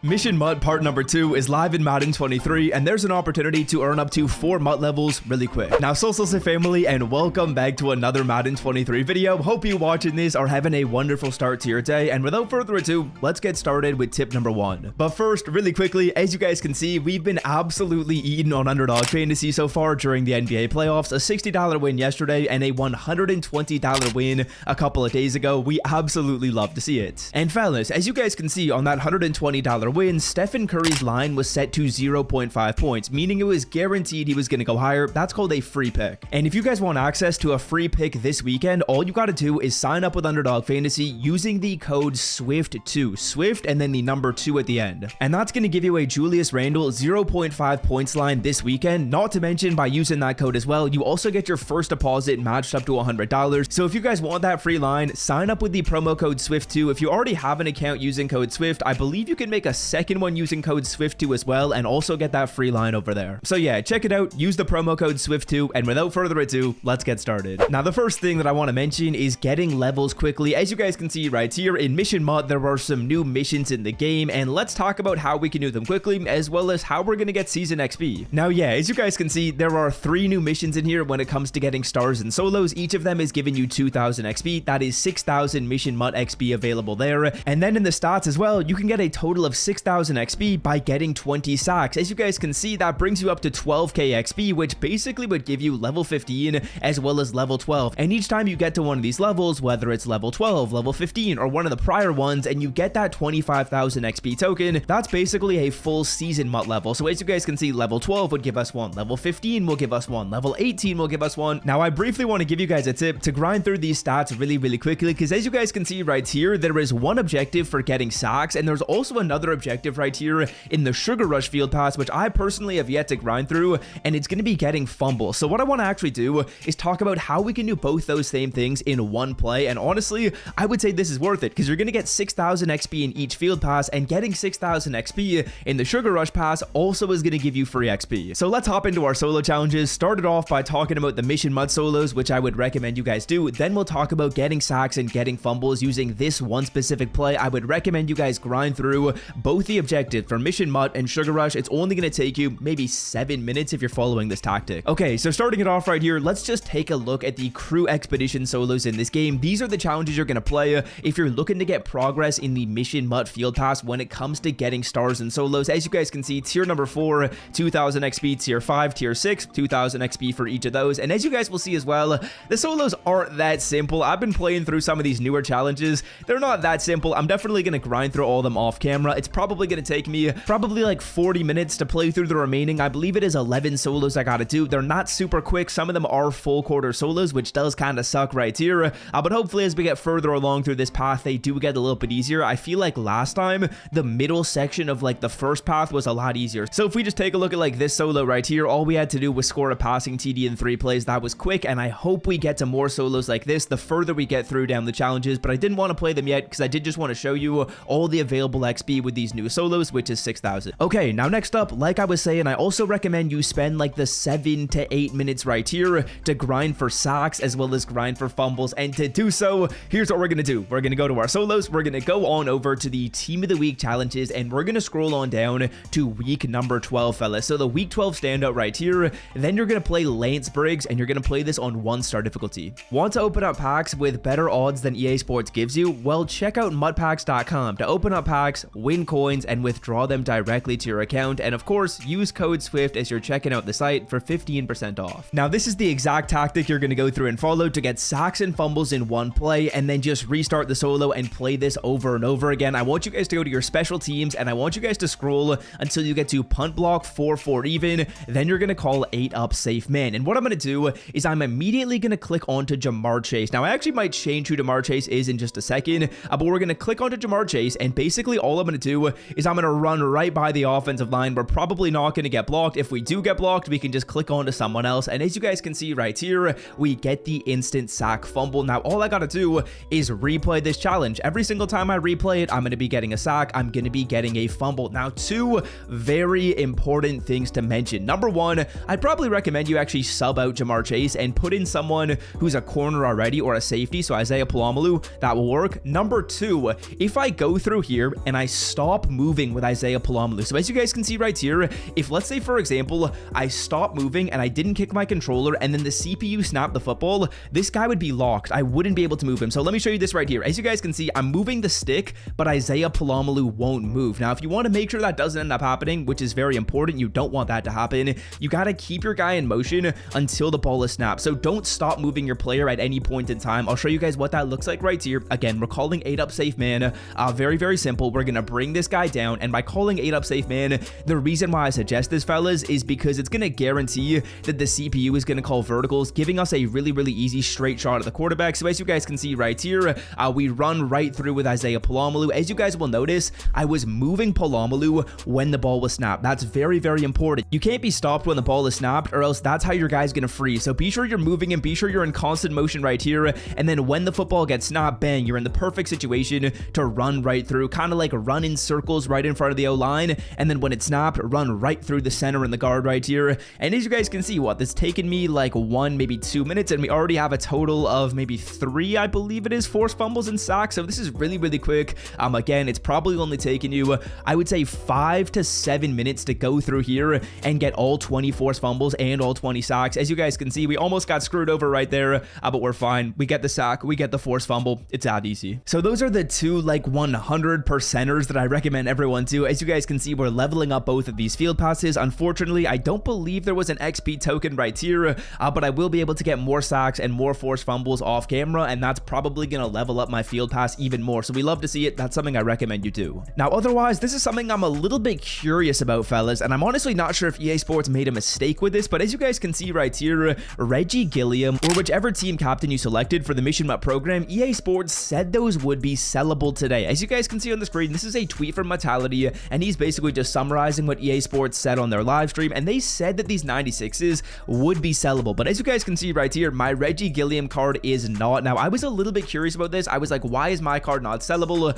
Mission MUT part number 2 is live in Madden 23, and there's an opportunity to earn up to 4 MUT levels really quick. Now, Social family, and welcome back to another Madden 23 video. Hope you watching this are having a wonderful start to your day, and without further ado, let's get started with tip number 1. But first, really quickly, as you guys can see, we've been absolutely eating on underdog fantasy so far during the NBA playoffs. A $60 win yesterday and a $120 win a couple of days ago. We absolutely love to see it. And fellas, as you guys can see on that $120 win, Stephen Curry's line was set to 0.5 points, meaning it was guaranteed he was going to go higher. That's called a free pick. And if you guys want access to a free pick this weekend, all you got to do is sign up with Underdog Fantasy using the code SWIFT2, SWIFT and then the number 2 at the end. And that's going to give you a Julius Randle 0.5 points line this weekend. Not to mention, by using that code as well, you also get your first deposit matched up to $100. So if you guys want that free line, sign up with the promo code SWIFT2. If you already have an account using code SWIFT, I believe you can make a second one using code SWIFT2 as well, and also get that free line over there. So yeah, check it out, use the promo code SWIFT2, and without further ado, let's get started. Now, the first thing that I want to mention is getting levels quickly. As you guys can see right here in Mission MUT, there are some new missions in the game, and let's talk about how we can do them quickly, as well as how we're going to get season XP. Now, yeah, as you guys can see, there are 3 new missions in here when it comes to getting stars and solos. Each of them is giving you 2,000 XP. That is 6,000 Mission MUT XP available there. And then in the stats as well, you can get a total of 6,000 XP by getting 20 sacks. As you guys can see, that brings you up to 12k XP, which basically would give you level 15 as well as level 12. And each time you get to one of these levels, whether it's level 12, level 15, or one of the prior ones, and you get that 25,000 XP token, that's basically a full season MUT level. So as you guys can see, level 12 would give us 1, level 15 will give us 1, level 18 will give us 1. Now, I briefly want to give you guys a tip to grind through these stats really quickly, because as you guys can see right here, there is one objective for getting sacks, and there's also another objective right here in the Sugar Rush Field Pass, which I personally have yet to grind through, and it's going to be getting fumbles. So what I want to actually do is talk about how we can do both those same things in one play, and honestly, I would say this is worth it, because you're going to get 6,000 XP in each Field Pass, and getting 6,000 XP in the Sugar Rush Pass also is going to give you free XP. So let's hop into our solo challenges. Started off by talking about the Mission MUT solos, which I would recommend you guys do. Then we'll talk about getting sacks and getting fumbles using this one specific play. I would recommend you guys grind through both the objectives for Mission MUT and Sugar Rush. It's only going to take you maybe 7 minutes if you're following this tactic. Okay, so starting it off right here, let's just take a look at the crew expedition solos in this game. These are the challenges you're going to play if you're looking to get progress in the Mission MUT Field Pass when it comes to getting stars and solos. As you guys can see, tier number 4, 2,000 XP, tier 5, tier 6, 2,000 XP for each of those. And as you guys will see as well, the solos aren't that simple. I've been playing through some of these newer challenges. They're not that simple. I'm definitely going to grind through all of them off camera. It's probably going to take me probably like 40 minutes to play through the remaining. I believe it is 11 solos I gotta do. They're not super quick. Some of them are full quarter solos, which does kind of suck right here. But hopefully as we get further along through this path, they do get a little bit easier. I feel like last time, the middle section of like the first path was a lot easier. So if we just take a look at like this solo right here, all we had to do was score a passing TD in 3 plays. That was quick, and I hope we get to more solos like this the further we get through down the challenges, but I didn't want to play them yet because I did just want to show you all the available XP with these new solos, which is 6,000. Okay, now next up, like I was saying, I also recommend you spend like the 7 to 8 minutes right here to grind for sacks as well as grind for fumbles. And to do so, here's what we're going to do. We're going to go to our solos. We're going to go on over to the Team of the Week challenges, and we're going to scroll on down to week number 12, fellas. So the week 12 standout right here. Then you're going to play Lance Briggs, and you're going to play this on 1-star difficulty. Want to open up packs with better odds than EA Sports gives you? Well, check out mutpacks.com to open up packs, win coins, and withdraw them directly to your account. And of course, use code SWIFT as you're checking out the site for 15% off. Now, this is the exact tactic you're going to go through and follow to get sacks and fumbles in one play, and then just restart the solo and play this over and over again. I want you guys to go to your special teams, and I want you guys to scroll until you get to punt block 4-4 even. Then you're going to call 8 up safe man. And what I'm going to do is I'm immediately going to click onto Jamar Chase. Now, I actually might change who Jamar Chase is in just a second, but we're going to click onto Jamar Chase, and basically all I'm going to do is I'm going to run right by the offensive line. We're probably not going to get blocked. If we do get blocked, we can just click onto someone else, and as you guys can see right here, we get the instant sack fumble. Now, all I got to do is replay this challenge. Every single time I replay it, I'm going to be getting a sack. I'm going to be getting a fumble. Now, 2 very important things to mention. Number 1, I'd probably recommend you actually sub out Jamar Chase and put in someone who's a corner already or a safety. So Isaiah Palomalu, that will work. Number 2, if I go through here and I stop stop moving with Isaiah Palomalu. So as you guys can see right here, if let's say, for example, I stop moving and I didn't kick my controller and then the CPU snapped the football, this guy would be locked. I wouldn't be able to move him. So let me show you this right here. As you guys can see, I'm moving the stick, but Isaiah Palomalu won't move. Now, if you want to make sure that doesn't end up happening, which is very important, you don't want that to happen, you got to keep your guy in motion until the ball is snapped. So don't stop moving your player at any point in time. I'll show you guys what that looks like right here. Again, we're calling 8-up safe man. Very, very simple. We're going to bring this guy down, and by calling 8-up safe man, the reason why I suggest this, fellas, is because it's going to guarantee that the CPU is going to call verticals, giving us a really, really easy straight shot at the quarterback. So as you guys can see right here, we run right through with Isaiah Palomalu. As you guys will notice, I was moving Palomalu when the ball was snapped. That's very, very important. You can't be stopped when the ball is snapped, or else that's how your guy's going to freeze. So be sure you're moving and be sure you're in constant motion right here. And then when the football gets snapped, bang, you're in the perfect situation to run right through, kind of like run in circles right in front of the O-line. And then when it's snapped, run right through the center and the guard right here. And as you guys can see, this taken me like 1, maybe 2 minutes, and we already have a total of maybe 3, I believe it is, forced fumbles and sacks. So this is really, really quick. Again, it's probably only taken you, I would say, 5 to 7 minutes to go through here and get all 20 forced fumbles and all 20 sacks. As you guys can see, we almost got screwed over right there, but we're fine. We get the sack, we get the forced fumble. It's that easy. So those are the two like 100%ers that I recommend everyone do. As you guys can see, we're leveling up both of these field passes. Unfortunately, I don't believe there was an XP token right here, but I will be able to get more sacks and more forced fumbles off camera, and that's probably going to level up my field pass even more. So we love to see it. That's something I recommend you do. Now, otherwise, this is something I'm a little bit curious about, fellas, and I'm honestly not sure if EA Sports made a mistake with this, but as you guys can see right here, Reggie Gilliam, or whichever team captain you selected for the Mission MUT program, EA Sports said those would be sellable today. As you guys can see on the screen, this is a tweet from Mortality, and he's basically just summarizing what EA Sports said on their live stream, and they said that these 96s would be sellable. But as you guys can see right here, my Reggie Gilliam card is not. Now, I was a little bit curious about this. I was like, why is my card not sellable?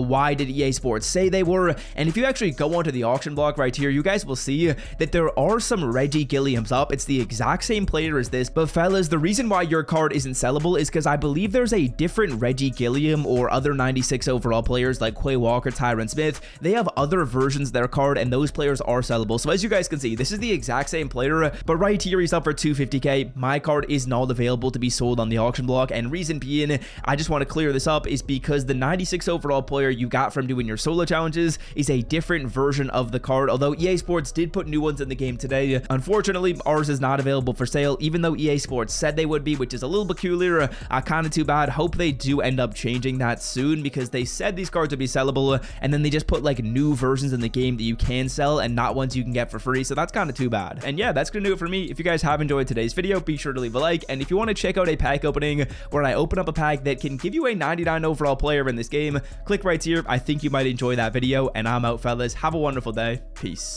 Why did EA Sports say they were? And if you actually go onto the auction block right here, you guys will see that there are some Reggie Gilliams up. It's the exact same player as this, but fellas, the reason why your card isn't sellable is because I believe there's a different Reggie Gilliam or other 96 overall players like Quay Walker, Tyron Smith. They have other versions of their card, and those players are sellable. So as you guys can see, this is the exact same player, but right here he's up for 250k. My card is not available to be sold on the auction block, and reason being, I just want to clear this up, is because the 96 overall player you got from doing your solo challenges is a different version of the card. Although EA Sports did put new ones in the game today, unfortunately ours is not available for sale, even though EA Sports said they would be, which is a little peculiar. Kind of too bad. Hope they do end up changing that soon, because they said these cards would be sellable, and then they just put like new versions in the game that you can sell and not ones you can get for free. So that's kind of too bad. And yeah, that's gonna do it for me. If you guys have enjoyed today's video, be sure to leave a like, and if you want to check out a pack opening where I open up a pack that can give you a 99 overall player in this game, click right here. I think you might enjoy that video, and I'm out, fellas. Have a wonderful day. Peace.